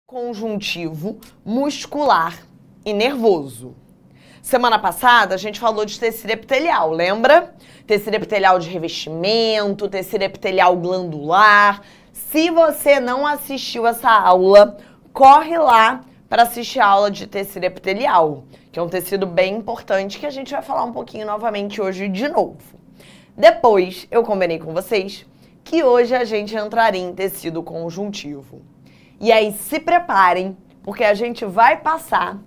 Conjuntivo, muscular e nervoso. Semana passada a gente falou de tecido epitelial, lembra? Tecido epitelial de revestimento, tecido epitelial glandular. Se você não assistiu essa aula, corre lá para assistir a aula de tecido epitelial, que é um tecido bem importante que a gente vai falar um pouquinho novamente hoje de novo. Depois, eu combinei com vocês que hoje a gente entraria em tecido conjuntivo. E aí se preparem, porque a gente vai passar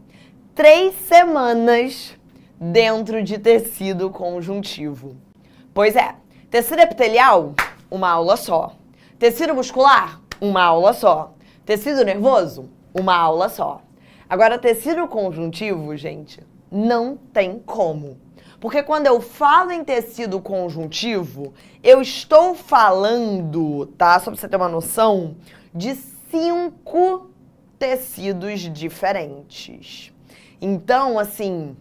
3 semanas dentro de tecido conjuntivo. Pois é, tecido epitelial, uma aula só. Tecido muscular, uma aula só. Tecido nervoso, uma aula só. Agora, tecido conjuntivo, gente, não tem como. Porque quando eu falo em tecido conjuntivo, eu estou falando, tá? Só pra você ter uma noção, de 5 tecidos diferentes. Então, assim,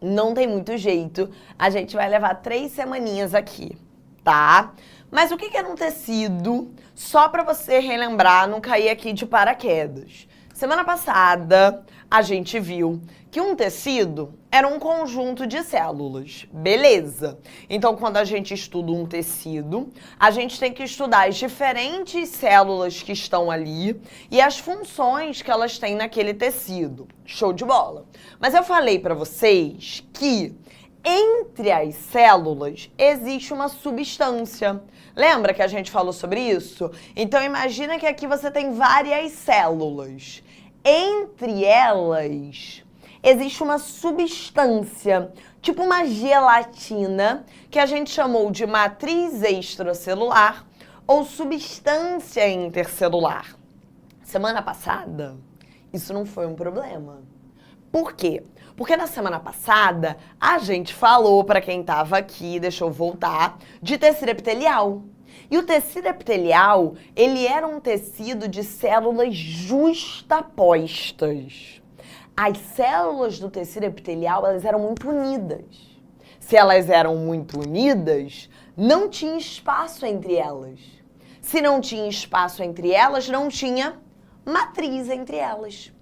não tem muito jeito. A gente vai levar 3 semaninhas aqui, tá? Mas o que é um tecido? Só para você relembrar, não cair aqui de paraquedas. Semana passada, a gente viu que um tecido era um conjunto de células, beleza? Então, quando a gente estuda um tecido, a gente tem que estudar as diferentes células que estão ali e as funções que elas têm naquele tecido. Show de bola! Mas eu falei para vocês que entre as células existe uma substância. Lembra que a gente falou sobre isso? Então, imagina que aqui você tem várias células. Entre elas, existe uma substância, tipo uma gelatina, que a gente chamou de matriz extracelular ou substância intercelular. Semana passada, isso não foi um problema. Por quê? Porque na semana passada, a gente falou, para quem estava aqui, deixa eu voltar, de tecido epitelial. E o tecido epitelial, ele era um tecido de células justapostas. As células do tecido epitelial, elas eram muito unidas. Se elas eram muito unidas, não tinha espaço entre elas. Se não tinha espaço entre elas, não tinha matriz entre elas.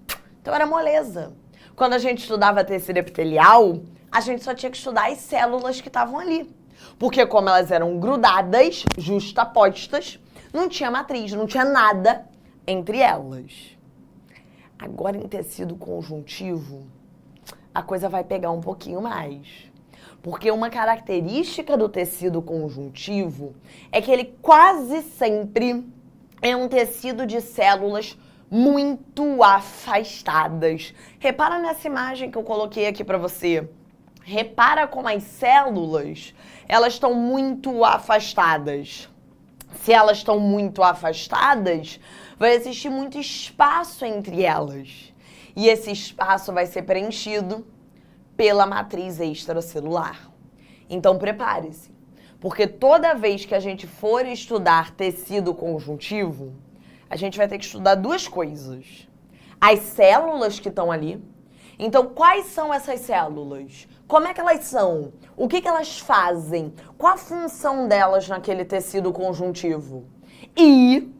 Então era moleza. Quando a gente estudava tecido epitelial, a gente só tinha que estudar as células que estavam ali. Porque como elas eram grudadas, justapostas, não tinha matriz, não tinha nada entre elas. Agora, em tecido conjuntivo, a coisa vai pegar um pouquinho mais. Porque uma característica do tecido conjuntivo é que ele quase sempre é um tecido de células muito afastadas. Repara nessa imagem que eu coloquei aqui para você. Repara como as células, elas estão muito afastadas. Se elas estão muito afastadas, vai existir muito espaço entre elas. E esse espaço vai ser preenchido pela matriz extracelular. Então, prepare-se, porque toda vez que a gente for estudar tecido conjuntivo, a gente vai ter que estudar 2 coisas. As células que estão ali. Então, quais são essas células? Como é que elas são? O que elas fazem? Qual a função delas naquele tecido conjuntivo? E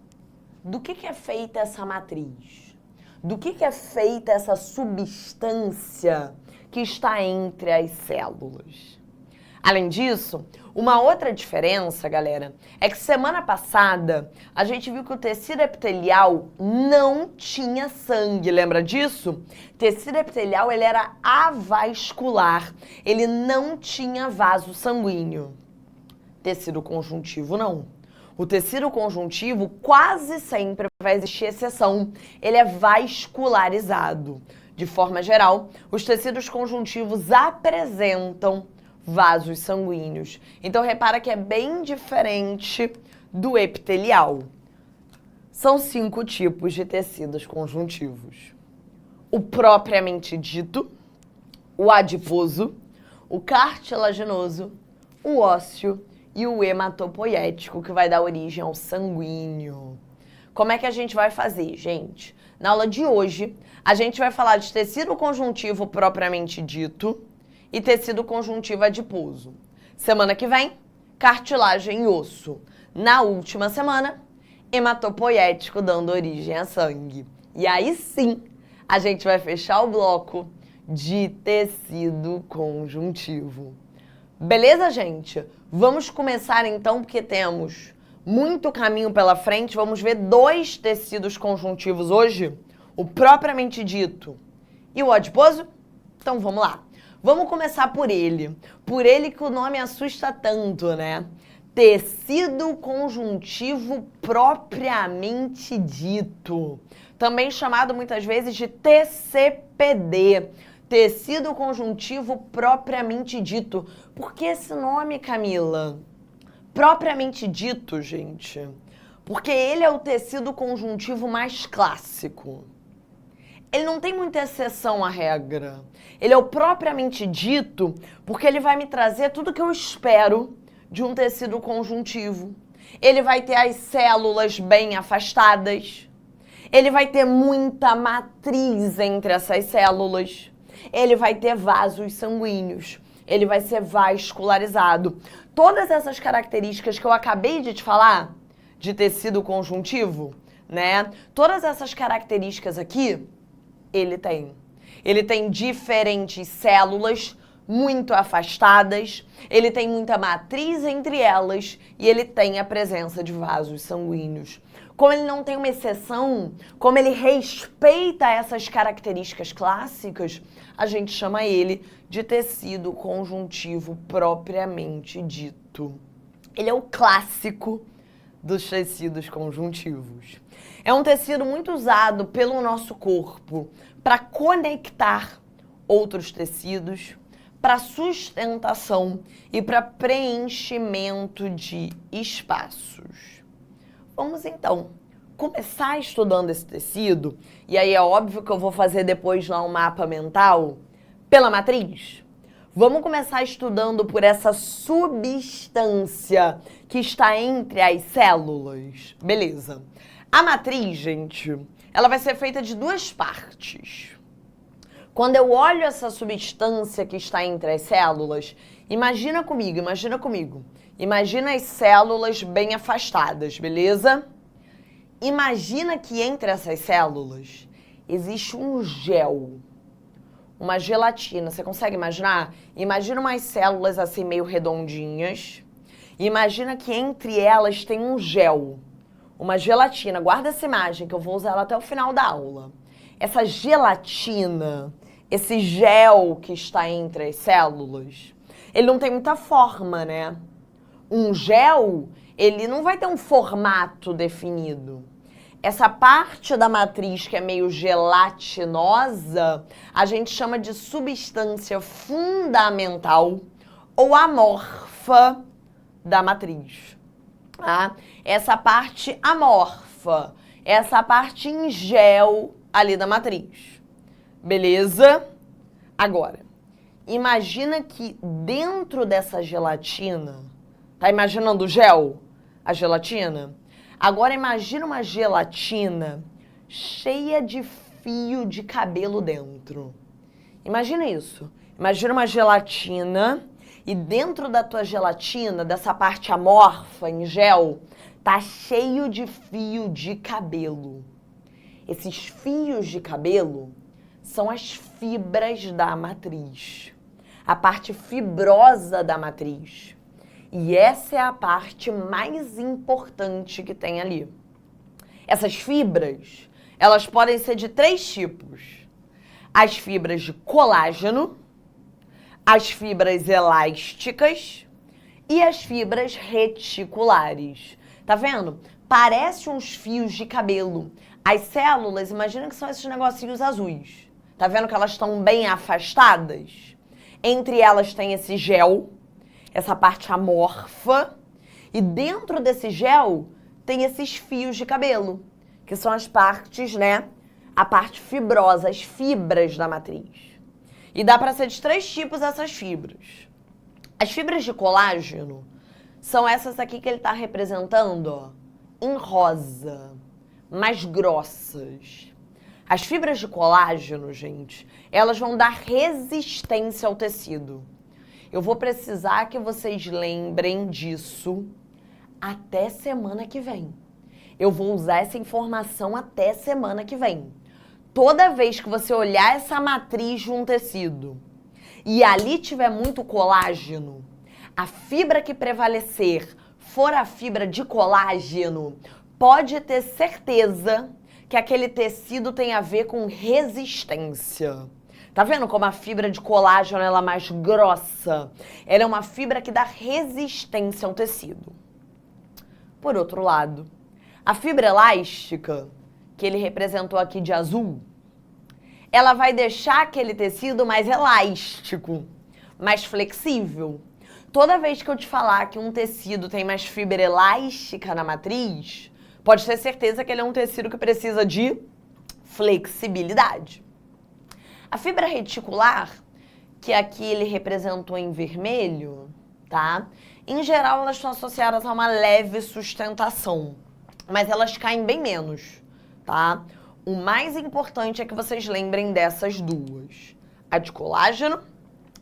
do que é feita essa matriz? Do que é feita essa substância que está entre as células? Além disso, uma outra diferença, galera, é que semana passada a gente viu que o tecido epitelial não tinha sangue, lembra disso? Tecido epitelial, ele era avascular, ele não tinha vaso sanguíneo. Tecido conjuntivo, não. O tecido conjuntivo quase sempre vai existir exceção, ele é vascularizado. De forma geral, os tecidos conjuntivos apresentam vasos sanguíneos. Então, repara que é bem diferente do epitelial. São 5 tipos de tecidos conjuntivos. O propriamente dito, o adiposo, o cartilaginoso, o ósseo e o hematopoético, que vai dar origem ao sanguíneo. Como é que a gente vai fazer, gente? Na aula de hoje, a gente vai falar de tecido conjuntivo propriamente dito, e tecido conjuntivo adiposo. Semana que vem, cartilagem e osso. Na última semana, hematopoético dando origem a sangue. E aí sim, a gente vai fechar o bloco de tecido conjuntivo. Beleza, gente? Vamos começar então, porque temos muito caminho pela frente. Vamos ver 2 tecidos conjuntivos hoje, o propriamente dito e o adiposo. Então vamos lá. Vamos começar por ele que o nome assusta tanto, né? Tecido conjuntivo propriamente dito, também chamado muitas vezes de TCPD, tecido conjuntivo propriamente dito. Por que esse nome, Camila? Propriamente dito, gente, porque ele é o tecido conjuntivo mais clássico. Ele não tem muita exceção à regra. Ele é o propriamente dito porque ele vai me trazer tudo que eu espero de um tecido conjuntivo. Ele vai ter as células bem afastadas. Ele vai ter muita matriz entre essas células. Ele vai ter vasos sanguíneos. Ele vai ser vascularizado. Todas essas características que eu acabei de te falar, de tecido conjuntivo, né? Todas essas características aqui, ele tem. Ele tem diferentes células muito afastadas, ele tem muita matriz entre elas e ele tem a presença de vasos sanguíneos. Como ele não tem uma exceção, como ele respeita essas características clássicas, a gente chama ele de tecido conjuntivo propriamente dito. Ele é o clássico dos tecidos conjuntivos. É um tecido muito usado pelo nosso corpo para conectar outros tecidos, para sustentação e para preenchimento de espaços. Vamos então começar estudando esse tecido, e aí é óbvio que eu vou fazer depois lá um mapa mental pela matriz. Vamos começar estudando por essa substância que está entre as células. Beleza. A matriz, gente, ela vai ser feita de 2 partes. Quando eu olho essa substância que está entre as células, imagina comigo. Imagina as células bem afastadas, beleza? Imagina que entre essas células existe um gel, uma gelatina. Você consegue imaginar? Imagina umas células assim meio redondinhas. Imagina que entre elas tem um gel, uma gelatina. Guarda essa imagem que eu vou usar ela até o final da aula. Essa gelatina, esse gel que está entre as células, ele não tem muita forma, né? Um gel, ele não vai ter um formato definido. Essa parte da matriz que é meio gelatinosa, a gente chama de substância fundamental ou amorfa da matriz. Tá? Essa parte amorfa, essa parte em gel ali da matriz. Beleza? Agora, imagina que dentro dessa gelatina, tá imaginando o gel? A gelatina? Agora imagina uma gelatina cheia de fio de cabelo dentro. Imagina isso. Imagina uma gelatina e dentro da tua gelatina, dessa parte amorfa em gel, tá cheio de fio de cabelo. Esses fios de cabelo são as fibras da matriz, a parte fibrosa da matriz. E essa é a parte mais importante que tem ali. Essas fibras, elas podem ser de 3 tipos. As fibras de colágeno, as fibras elásticas e as fibras reticulares. Tá vendo? Parece uns fios de cabelo. As células, imagina que são esses negocinhos azuis. Tá vendo que elas estão bem afastadas? Entre elas tem esse gel, essa parte amorfa, e dentro desse gel tem esses fios de cabelo, que são as partes, né? A parte fibrosa, as fibras da matriz. E dá para ser de 3 tipos essas fibras. As fibras de colágeno são essas aqui que ele está representando, ó, em rosa, mais grossas. As fibras de colágeno, gente, elas vão dar resistência ao tecido. Eu vou precisar que vocês lembrem disso até semana que vem. Eu vou usar essa informação até semana que vem. Toda vez que você olhar essa matriz de um tecido e ali tiver muito colágeno, a fibra que prevalecer for a fibra de colágeno, pode ter certeza que aquele tecido tem a ver com resistência. Tá vendo como a fibra de colágeno ela é mais grossa? Ela é uma fibra que dá resistência ao tecido. Por outro lado, a fibra elástica, que ele representou aqui de azul, ela vai deixar aquele tecido mais elástico, mais flexível. Toda vez que eu te falar que um tecido tem mais fibra elástica na matriz, pode ter certeza que ele é um tecido que precisa de flexibilidade. A fibra reticular, que aqui ele representou em vermelho, tá? Em geral, elas estão associadas a uma leve sustentação, mas elas caem bem menos, tá? O mais importante é que vocês lembrem dessas duas, a de colágeno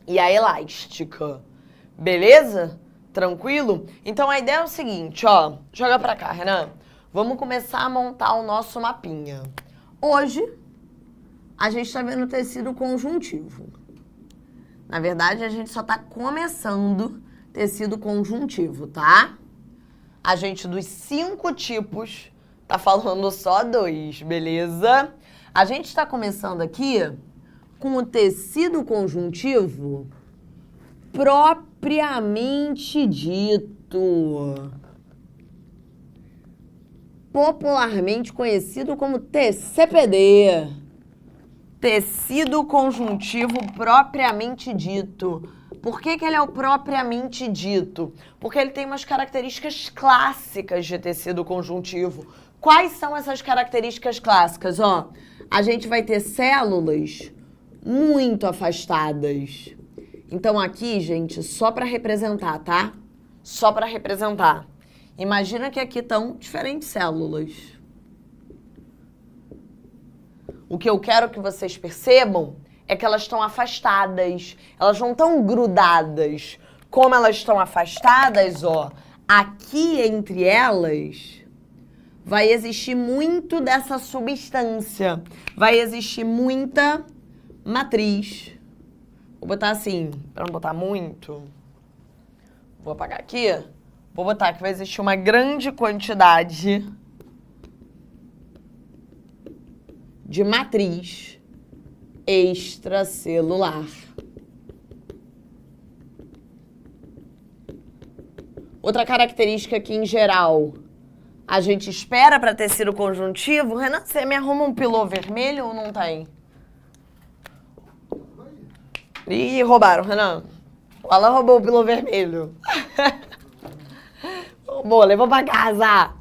e a elástica. Beleza? Tranquilo? Então a ideia é o seguinte, ó, joga pra cá, Renan. Vamos começar a montar o nosso mapinha. Hoje, a gente tá vendo tecido conjuntivo. Na verdade, a gente só tá começando tecido conjuntivo, tá? A gente, dos 5 tipos, tá falando só 2, beleza? A gente tá começando aqui com o tecido conjuntivo propriamente dito, popularmente conhecido como TCPD, tecido conjuntivo propriamente dito. Por que ele é o propriamente dito? Porque ele tem umas características clássicas de tecido conjuntivo. Quais são essas características clássicas? Ó, a gente vai ter células muito afastadas. Então aqui, gente, só para representar, tá? Só para representar. Imagina que aqui estão diferentes células. O que eu quero que vocês percebam é que elas estão afastadas. Elas não estão grudadas. Como elas estão afastadas, ó, aqui entre elas vai existir muito dessa substância. Vai existir muita matriz. Vou botar assim, para não botar muito. Vou apagar aqui. Vou botar que vai existir uma grande quantidade de matriz extracelular. Outra característica que, em geral, a gente espera para tecido conjuntivo. Renan, você me arruma um pilô vermelho ou não tem? Ih, roubaram, Renan. O Alan roubou o pilô vermelho. Roubou, levou pra casa.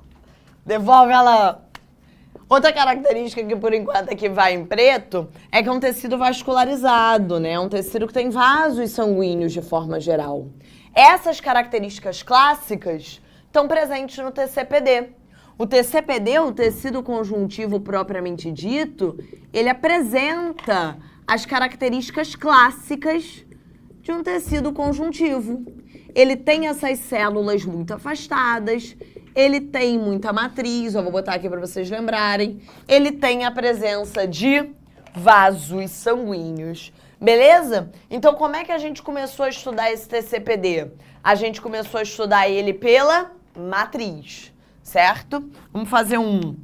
Devolve ela. Outra característica que, por enquanto, aqui vai em preto é que é um tecido vascularizado, né? É um tecido que tem vasos sanguíneos de forma geral. Essas características clássicas estão presentes no TCPD. O TCPD, o tecido conjuntivo propriamente dito, ele apresenta as características clássicas de um tecido conjuntivo. Ele tem essas células muito afastadas, ele tem muita matriz, eu vou botar aqui para vocês lembrarem, ele tem a presença de vasos sanguíneos, beleza? Então, como é que a gente começou a estudar esse TCPD? A gente começou a estudar ele pela matriz, certo? Vamos fazer um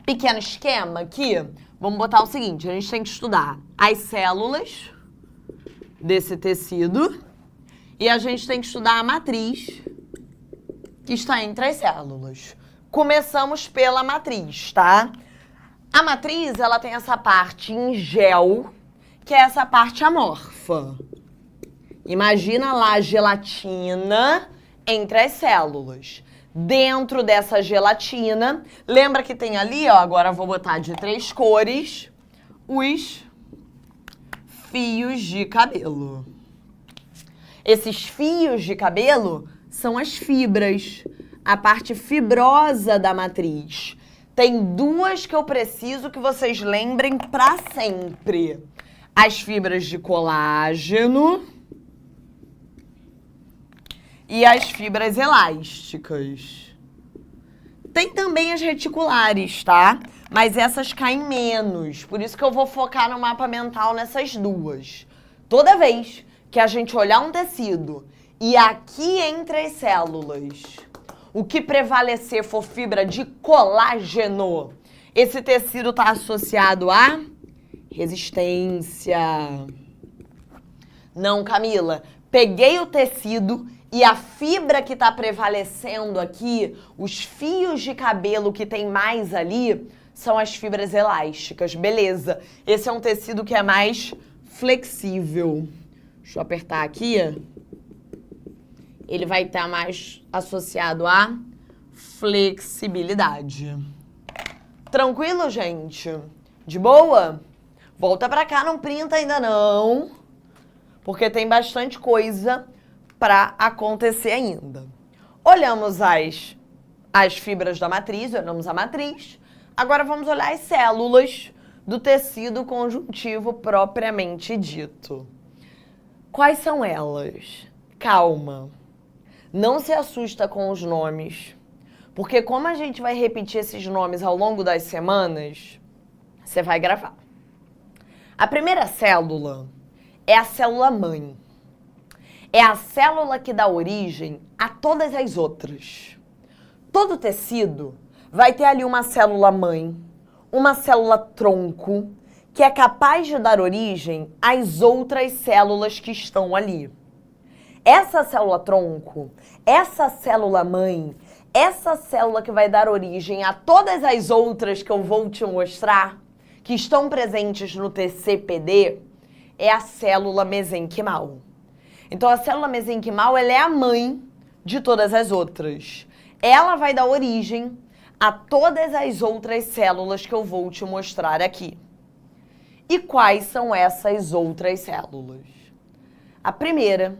pequeno esquema aqui. Vamos botar o seguinte, a gente tem que estudar as células desse tecido e a gente tem que estudar a matriz que está entre as células. Começamos pela matriz, tá? A matriz, ela tem essa parte em gel, que é essa parte amorfa. Imagina lá a gelatina entre as células. Dentro dessa gelatina, lembra que tem ali, ó, agora eu vou botar de 3 cores, os fios de cabelo. Esses fios de cabelo são as fibras, a parte fibrosa da matriz. Tem 2 que eu preciso que vocês lembrem para sempre. As fibras de colágeno e as fibras elásticas. Tem também as reticulares, tá? Mas essas caem menos. Por isso que eu vou focar no mapa mental nessas duas. Toda vez que a gente olhar um tecido e aqui entre as células, o que prevalecer for fibra de colágeno, esse tecido está associado a resistência. Não, Camila. Peguei o tecido e a fibra que está prevalecendo aqui, os fios de cabelo que tem mais ali, são as fibras elásticas. Beleza. Esse é um tecido que é mais flexível. Deixa eu apertar aqui. Ele vai estar mais associado a flexibilidade. Tranquilo, gente? De boa? Volta pra cá, não printa ainda não, porque tem bastante coisa para acontecer ainda. Olhamos as fibras da matriz, olhamos a matriz. Agora vamos olhar as células do tecido conjuntivo propriamente dito. Quais são elas? Calma. Não se assusta com os nomes, porque como a gente vai repetir esses nomes ao longo das semanas, você vai gravar. A primeira célula é a célula mãe. É a célula que dá origem a todas as outras. Todo tecido vai ter ali uma célula mãe, uma célula tronco, que é capaz de dar origem às outras células que estão ali. Essa célula tronco, essa célula mãe, essa célula que vai dar origem a todas as outras que eu vou te mostrar, que estão presentes no TCPD, é a célula mesenquimal. Então, a célula mesenquimal, ela é a mãe de todas as outras. Ela vai dar origem a todas as outras células que eu vou te mostrar aqui. E quais são essas outras células? A primeira,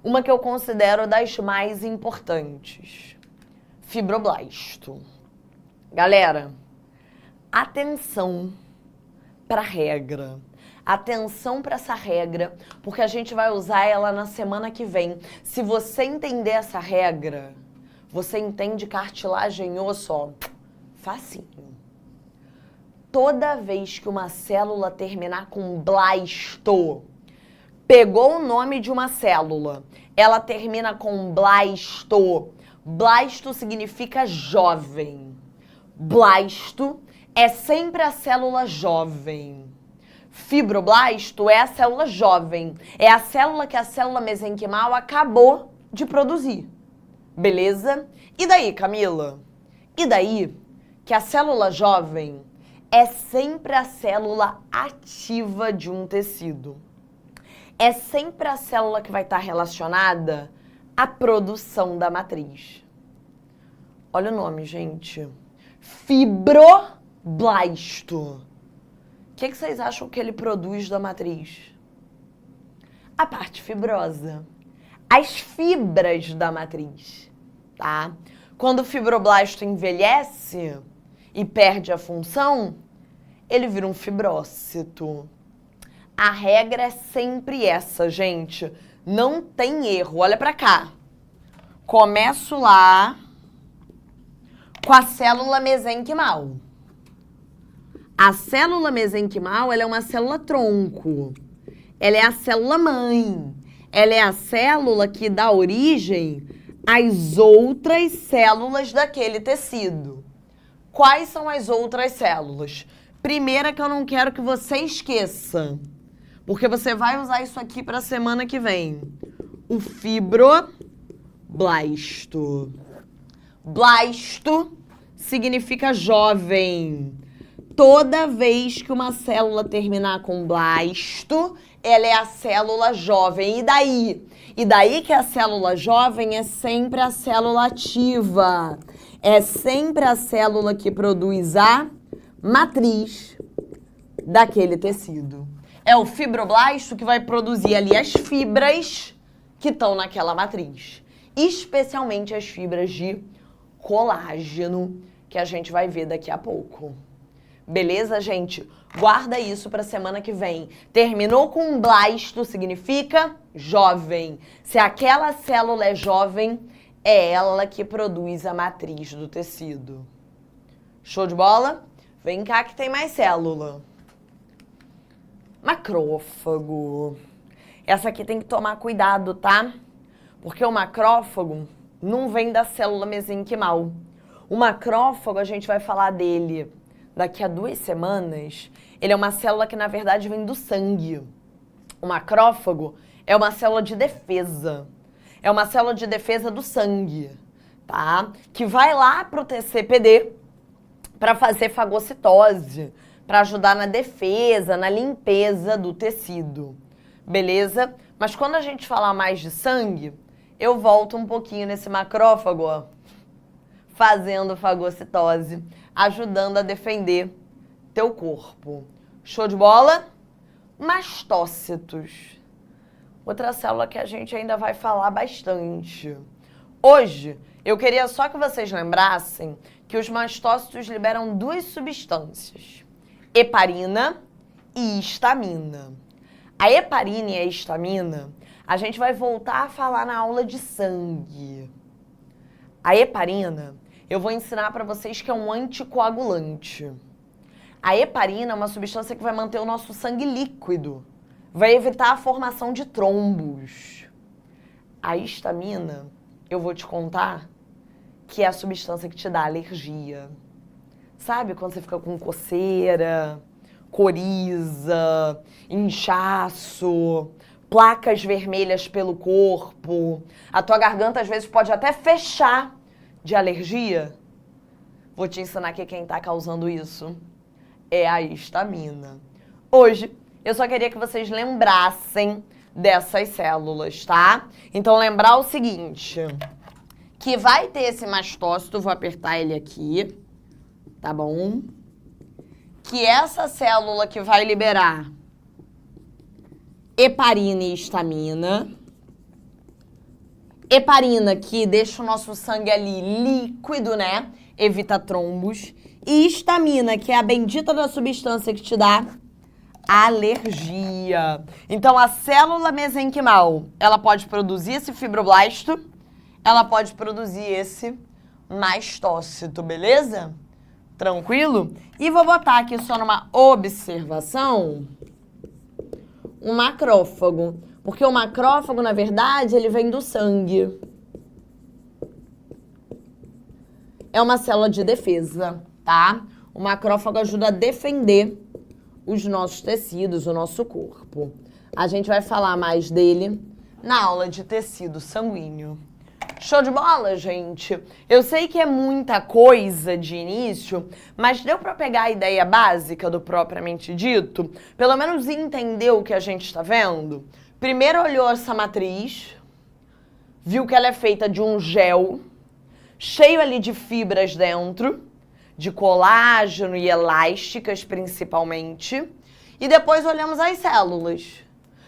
uma que eu considero das mais importantes, fibroblasto. Galera, atenção para a regra. Atenção para essa regra, porque a gente vai usar ela na semana que vem. Se você entender essa regra, você entende cartilagem e osso, ó, facinho. Toda vez que uma célula terminar com blasto, pegou o nome de uma célula, ela termina com blasto. Blasto significa jovem. Blasto é sempre a célula jovem. Fibroblasto é a célula jovem. É a célula que a célula mesenquimal acabou de produzir. Beleza? E daí, Camila? E daí que a célula jovem é sempre a célula ativa de um tecido. É sempre a célula que vai estar relacionada à produção da matriz. Olha o nome, gente. Fibroblasto. O que vocês acham que ele produz da matriz? A parte fibrosa. As fibras da matriz, tá? Quando o fibroblasto envelhece e perde a função, ele vira um fibrócito. A regra é sempre essa, gente. Não tem erro. Olha pra cá. Começo lá com a célula mesenquimal. A célula mesenquimal, ela é uma célula tronco. Ela é a célula mãe. Ela é a célula que dá origem às outras células daquele tecido. Quais são as outras células? Primeira que eu não quero que você esqueça, porque você vai usar isso aqui para a semana que vem. O fibroblasto. Blasto significa jovem. Toda vez que uma célula terminar com blasto, ela é a célula jovem. E daí? E daí que a célula jovem é sempre a célula ativa. É sempre a célula que produz a matriz daquele tecido. É o fibroblasto que vai produzir ali as fibras que estão naquela matriz. Especialmente as fibras de colágeno, que a gente vai ver daqui a pouco. Beleza, gente? Guarda isso para semana que vem. Terminou com um blasto, significa jovem. Se aquela célula é jovem, é ela que produz a matriz do tecido. Show de bola? Vem cá que tem mais célula. Macrófago. Essa aqui tem que tomar cuidado, tá? Porque o macrófago não vem da célula mesenquimal. O macrófago, a gente vai falar dele daqui a 2 semanas. Ele é uma célula que, na verdade, vem do sangue. O macrófago é uma célula de defesa. É uma célula de defesa do sangue, tá? Que vai lá pro TCPD para fazer fagocitose, para ajudar na defesa, na limpeza do tecido. Beleza? Mas quando a gente falar mais de sangue, eu volto um pouquinho nesse macrófago, ó, fazendo fagocitose, ajudando a defender teu corpo. Show de bola? Mastócitos. Outra célula que a gente ainda vai falar bastante. Hoje, eu queria só que vocês lembrassem que os mastócitos liberam 2 substâncias, heparina e histamina. A heparina e a histamina, a gente vai voltar a falar na aula de sangue. A heparina, eu vou ensinar para vocês que é um anticoagulante. A heparina é uma substância que vai manter o nosso sangue líquido, vai evitar a formação de trombos. A histamina, eu vou te contar que é a substância que te dá alergia. Sabe quando você fica com coceira, coriza, inchaço, placas vermelhas pelo corpo, a tua garganta às vezes pode até fechar de alergia? Vou te ensinar que quem está causando isso é a histamina. Hoje, eu só queria que vocês lembrassem dessas células, tá? Então, lembrar o seguinte, que vai ter esse mastócito, vou apertar ele aqui, tá bom? Que essa célula que vai liberar heparina e histamina. Heparina que deixa o nosso sangue ali líquido, né? Evita trombos. E histamina, que é a bendita da substância que te dá alergia. Então, a célula mesenquimal, ela pode produzir esse fibroblasto, ela pode produzir esse mastócito, beleza? Tranquilo? E vou botar aqui só numa observação um macrófago. Porque o macrófago, na verdade, ele vem do sangue. É uma célula de defesa, tá? O macrófago ajuda a defender os nossos tecidos, o nosso corpo. A gente vai falar mais dele na aula de tecido sanguíneo. Show de bola, gente? Eu sei que é muita coisa de início, mas deu para pegar a ideia básica do propriamente dito? Pelo menos entender o que a gente está vendo? Primeiro olhou essa matriz, viu que ela é feita de um gel, cheio ali de fibras dentro, de colágeno e elásticas principalmente, e depois olhamos as células.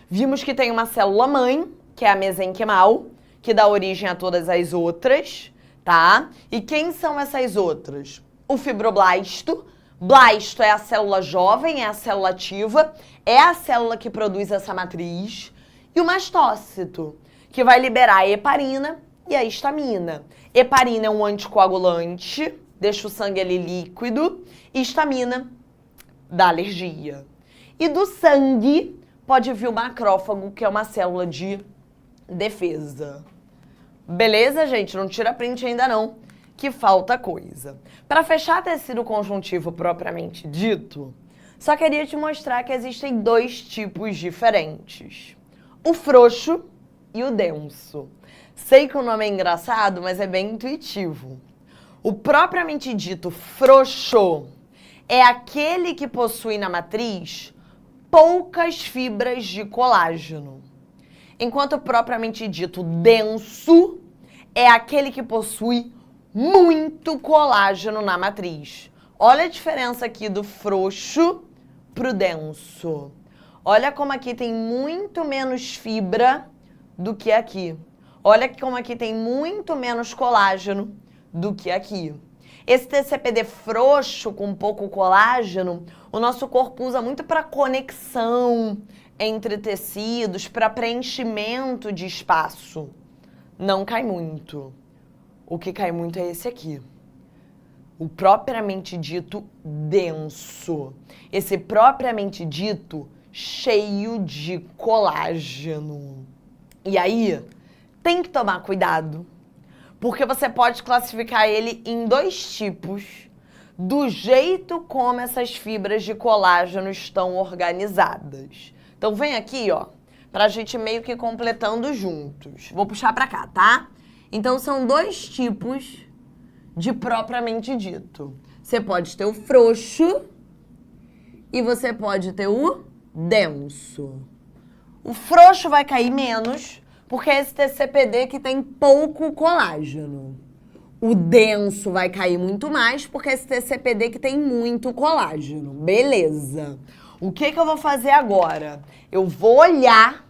Vimos que tem uma célula mãe, que é a mesenquimal, que dá origem a todas as outras, tá? E quem são essas outras? O fibroblasto. Blasto é a célula jovem, é a célula ativa, é a célula que produz essa matriz. E o mastócito, que vai liberar a heparina e a histamina. Heparina é um anticoagulante, deixa o sangue ali líquido. E histamina dá alergia. E do sangue pode vir o macrófago, que é uma célula de defesa. Beleza, gente? Não tira print ainda não, que falta coisa. Para fechar tecido conjuntivo propriamente dito, só queria te mostrar que existem 2 tipos diferentes. O frouxo e o denso. Sei que o nome é engraçado, mas é bem intuitivo. O propriamente dito frouxo é aquele que possui na matriz poucas fibras de colágeno. Enquanto o propriamente dito denso é aquele que possui muito colágeno na matriz. Olha a diferença aqui do frouxo pro denso. Olha como aqui tem muito menos fibra do que aqui. Olha como aqui tem muito menos colágeno do que aqui. Esse TCPD frouxo com pouco colágeno, o nosso corpo usa muito para conexão entre tecidos, para preenchimento de espaço. Não cai muito. O que cai muito é esse aqui. O propriamente dito denso. Esse propriamente dito cheio de colágeno. E aí, tem que tomar cuidado, porque você pode classificar ele em dois tipos, do jeito como essas fibras de colágeno estão organizadas. Então vem aqui, ó, pra gente meio que completando juntos. Vou puxar pra cá, tá? Então são dois tipos de propriamente dito. Você pode ter o frouxo e você pode ter o denso. O frouxo vai cair menos, porque é esse TCPD que tem pouco colágeno. O denso vai cair muito mais, porque é esse TCPD que tem muito colágeno. Beleza. O que eu vou fazer agora? Eu vou olhar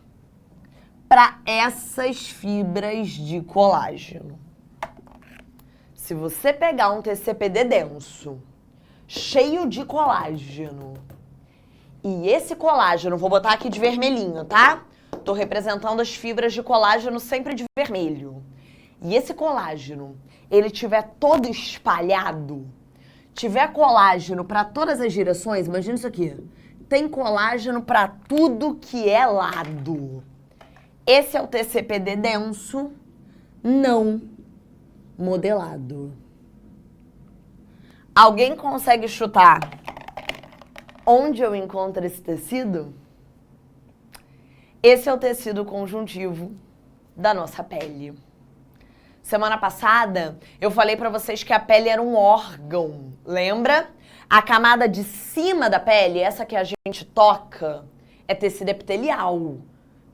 para essas fibras de colágeno. Se você pegar um TCPD denso, cheio de colágeno, e esse colágeno, vou botar aqui de vermelhinho, tá? Tô representando as fibras de colágeno sempre de vermelho. E esse colágeno, ele tiver todo espalhado, tiver colágeno para todas as direções, imagina isso aqui. Tem colágeno para tudo que é lado. Esse é o TCPD denso, não modelado. Alguém consegue chutar onde eu encontro esse tecido? Esse é o tecido conjuntivo da nossa pele. Semana passada, eu falei pra vocês que a pele era um órgão, lembra? A camada de cima da pele, essa que a gente toca, é tecido epitelial,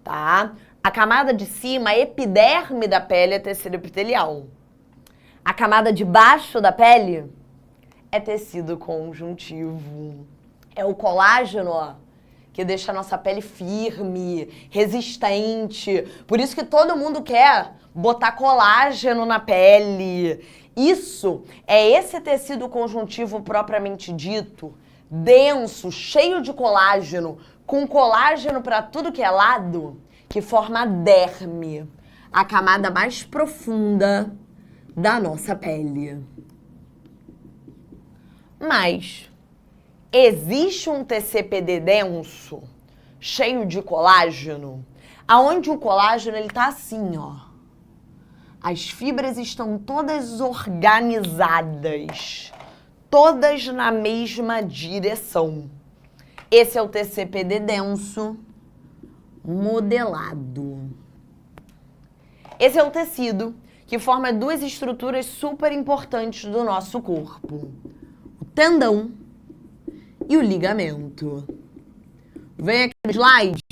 tá? A camada de cima, a epiderme da pele, é tecido epitelial. A camada de baixo da pele é tecido conjuntivo. É o colágeno, ó, que deixa a nossa pele firme, resistente. Por isso que todo mundo quer botar colágeno na pele. Isso é esse tecido conjuntivo propriamente dito, denso, cheio de colágeno, com colágeno para tudo que é lado, que forma a derme, a camada mais profunda da nossa pele. Mas existe um TCPD denso, cheio de colágeno, aonde o colágeno ele tá assim, ó. As fibras estão todas organizadas, todas na mesma direção. Esse é o TCPD denso modelado. Esse é o tecido que forma duas estruturas super importantes do nosso corpo: o tendão e o ligamento. Vem aqui no slide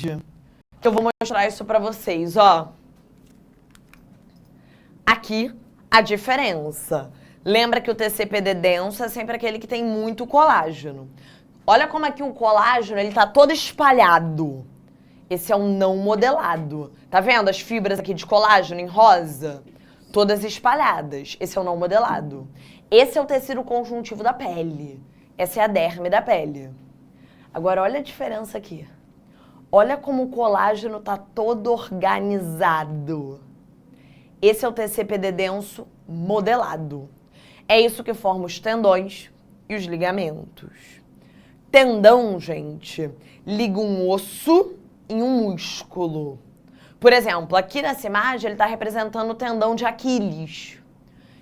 que eu vou mostrar isso pra vocês, ó. Aqui a diferença. Lembra que o TCPD denso é sempre aquele que tem muito colágeno. Olha como aqui o colágeno ele tá todo espalhado. Esse é um não modelado. Tá vendo as fibras aqui de colágeno em rosa? Todas espalhadas. Esse é o não modelado. Esse é o tecido conjuntivo da pele. Essa é a derme da pele. Agora, olha a diferença aqui. Olha como o colágeno tá todo organizado. Esse é o TCPD denso modelado. É isso que forma os tendões e os ligamentos. Tendão, gente, liga um osso em um músculo. Por exemplo, aqui nessa imagem ele está representando o tendão de Aquiles,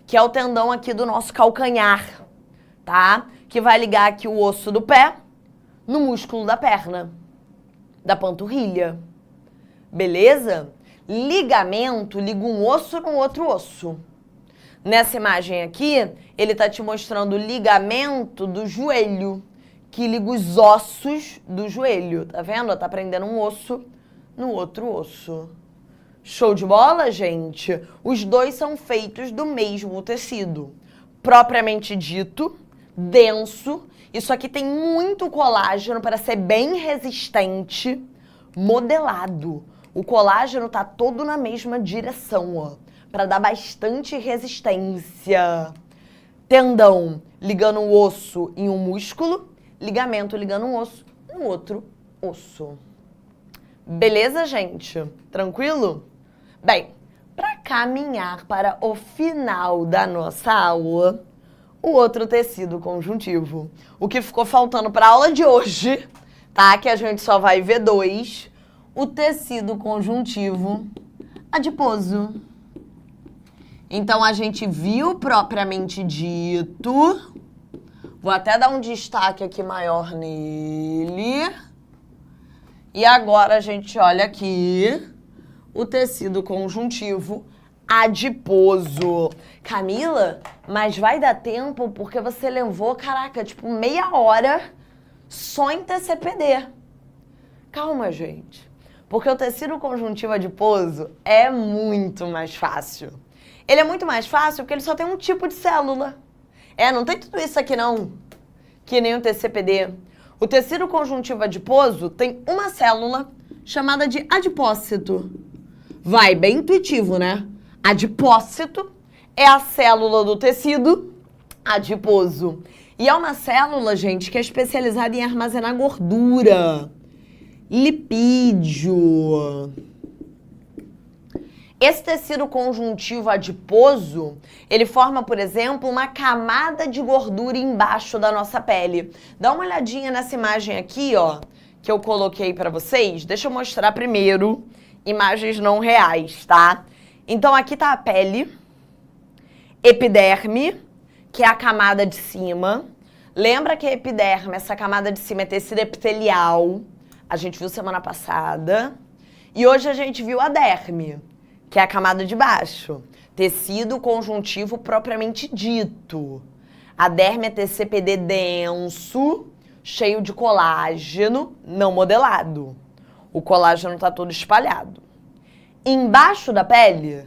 que é o tendão aqui do nosso calcanhar, tá? Que vai ligar aqui o osso do pé no músculo da perna, da panturrilha. Beleza? Ligamento liga um osso no outro osso. Nessa imagem aqui, ele está te mostrando o ligamento do joelho, que liga os ossos do joelho. Tá vendo? Tá prendendo um osso no outro osso. Show de bola, gente? Os dois são feitos do mesmo tecido. Propriamente dito, denso. Isso aqui tem muito colágeno para ser bem resistente, modelado. O colágeno tá todo na mesma direção, ó, para dar bastante resistência. Tendão ligando um osso em um músculo, ligamento ligando um osso no outro osso. Beleza, gente? Tranquilo? Bem, para caminhar para o final da nossa aula, o outro tecido conjuntivo. O que ficou faltando para a aula de hoje, tá? Que a gente só vai ver dois. O tecido conjuntivo adiposo. Então, a gente viu propriamente dito. Vou até dar um destaque aqui maior nele. E agora a gente olha aqui o tecido conjuntivo adiposo. Camila, mas vai dar tempo porque você levou, caraca, tipo meia hora só em TCPD. Calma, gente. Porque o tecido conjuntivo adiposo é muito mais fácil. Ele é muito mais fácil porque ele só tem um tipo de célula. Não tem tudo isso aqui não, que nem o TCPD. O tecido conjuntivo adiposo tem uma célula chamada de adipócito. Vai, bem intuitivo, né? Adipócito é a célula do tecido adiposo. E é uma célula, gente, que é especializada em armazenar gordura, lipídio. Esse tecido conjuntivo adiposo, ele forma, por exemplo, uma camada de gordura embaixo da nossa pele. Dá uma olhadinha nessa imagem aqui, ó, que eu coloquei pra vocês. Deixa eu mostrar primeiro imagens não reais, tá? Então, aqui tá a pele, epiderme, que é a camada de cima. Lembra que a epiderme, essa camada de cima, é tecido epitelial. A gente viu semana passada. E hoje a gente viu a derme, que é a camada de baixo. Tecido conjuntivo propriamente dito. A derme é TCPD denso, cheio de colágeno, não modelado. O colágeno está todo espalhado. Embaixo da pele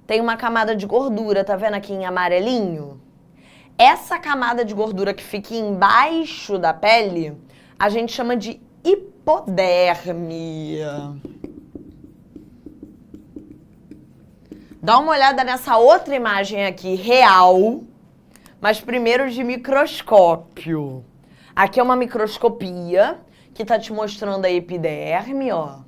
tem uma camada de gordura, tá vendo aqui em amarelinho? Essa camada de gordura que fica embaixo da pele, a gente chama de hipoderme. Dá uma olhada nessa outra imagem aqui, real, mas primeiro de microscópio. Aqui é uma microscopia que tá te mostrando a epiderme, ó.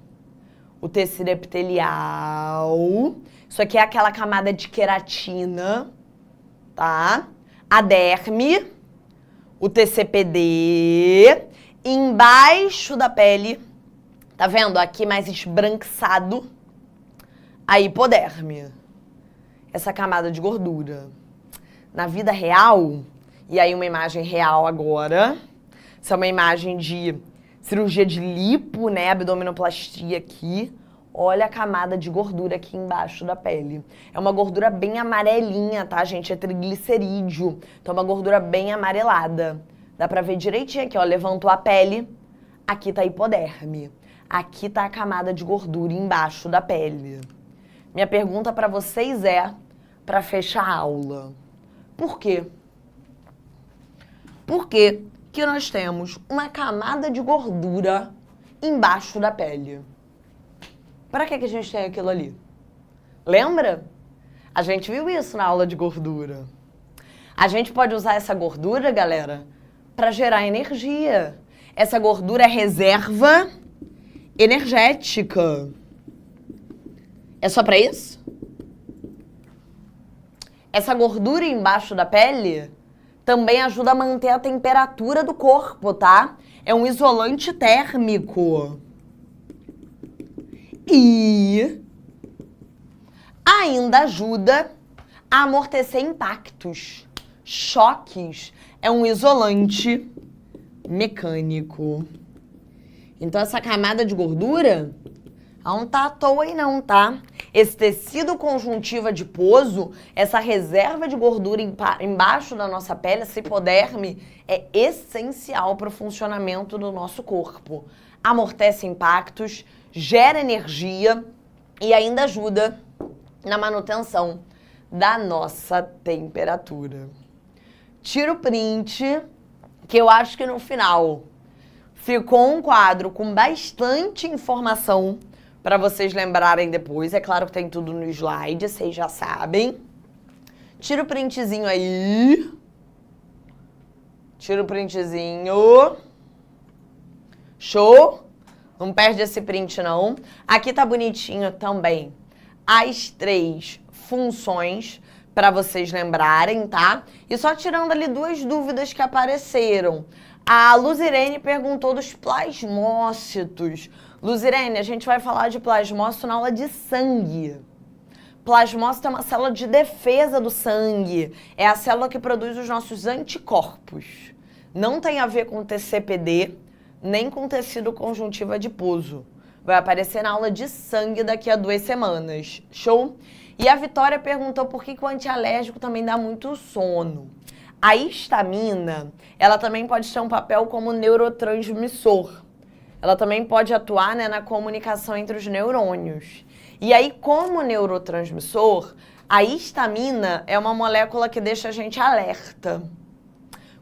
O tecido epitelial. Isso aqui é aquela camada de queratina, tá? A derme, o TCPD. Embaixo da pele, tá vendo? Aqui mais esbranquiçado, a hipoderme. Essa camada de gordura. Na vida real, e aí uma imagem real agora, essa é uma imagem de cirurgia de lipo, né, abdominoplastia aqui. Olha a camada de gordura aqui embaixo da pele. É uma gordura bem amarelinha, tá, gente? É triglicerídeo. Então é uma gordura bem amarelada. Dá pra ver direitinho aqui, ó. Levantou a pele, aqui tá a hipoderme. Aqui tá a camada de gordura embaixo da pele. Minha pergunta pra vocês é, pra fechar a aula, por quê? Por que que nós temos uma camada de gordura embaixo da pele? Para que a gente tem aquilo ali? Lembra? A gente viu isso na aula de gordura. A gente pode usar essa gordura, galera, para gerar energia. Essa gordura é reserva energética. É só para isso? Essa gordura embaixo da pele também ajuda a manter a temperatura do corpo, tá? É um isolante térmico. E ainda ajuda a amortecer impactos. Choques. É um isolante mecânico. Então, essa camada de gordura não tá à toa aí não, tá? Esse tecido conjuntivo adiposo, essa reserva de gordura embaixo da nossa pele, essa hipoderme, é essencial para o funcionamento do nosso corpo. Amortece impactos, gera energia e ainda ajuda na manutenção da nossa temperatura. Tira o print, que eu acho que no final ficou um quadro com bastante informação para vocês lembrarem depois. É claro que tem tudo no slide, vocês já sabem. Tira o printzinho aí. Tira o printzinho. Show? Não perde esse print, não. Aqui tá bonitinho também as 3 funções para vocês lembrarem, tá? E só tirando ali 2 dúvidas que apareceram. A Luzirene perguntou dos plasmócitos. Luzirene, a gente vai falar de plasmócito na aula de sangue. Plasmócito é uma célula de defesa do sangue. É a célula que produz os nossos anticorpos. Não tem a ver com TCPD, nem com tecido conjuntivo adiposo. Vai aparecer na aula de sangue daqui a 2 semanas. Show? E a Vitória perguntou por que o antialérgico também dá muito sono. A histamina, ela também pode ter um papel como neurotransmissor. Ela também pode atuar, né, na comunicação entre os neurônios. E aí, como neurotransmissor, a histamina é uma molécula que deixa a gente alerta.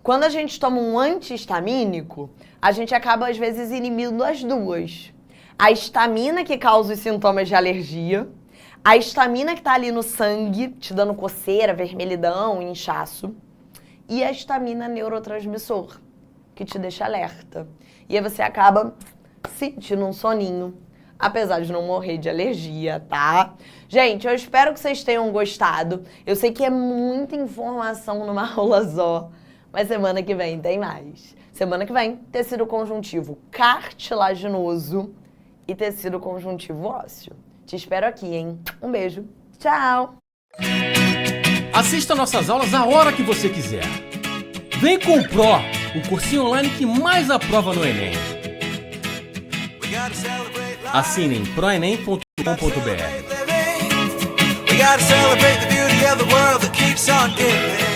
Quando a gente toma um antihistamínico, a gente acaba, às vezes, inibindo as duas. A histamina que causa os sintomas de alergia, a histamina que está ali no sangue, te dando coceira, vermelhidão, inchaço, e a histamina neurotransmissor, que te deixa alerta. E aí você acaba sentindo um soninho, apesar de não morrer de alergia, tá? Gente, eu espero que vocês tenham gostado. Eu sei que é muita informação numa aula só, mas semana que vem tem mais. Semana que vem, tecido conjuntivo cartilaginoso e tecido conjuntivo ósseo. Te espero aqui, hein? Um beijo. Tchau! Assista nossas aulas a hora que você quiser. Vem com o Pro, o cursinho online que mais aprova no Enem. Assine em proenem.com.br. We gotta celebrate the beauty of the world that keeps on giving.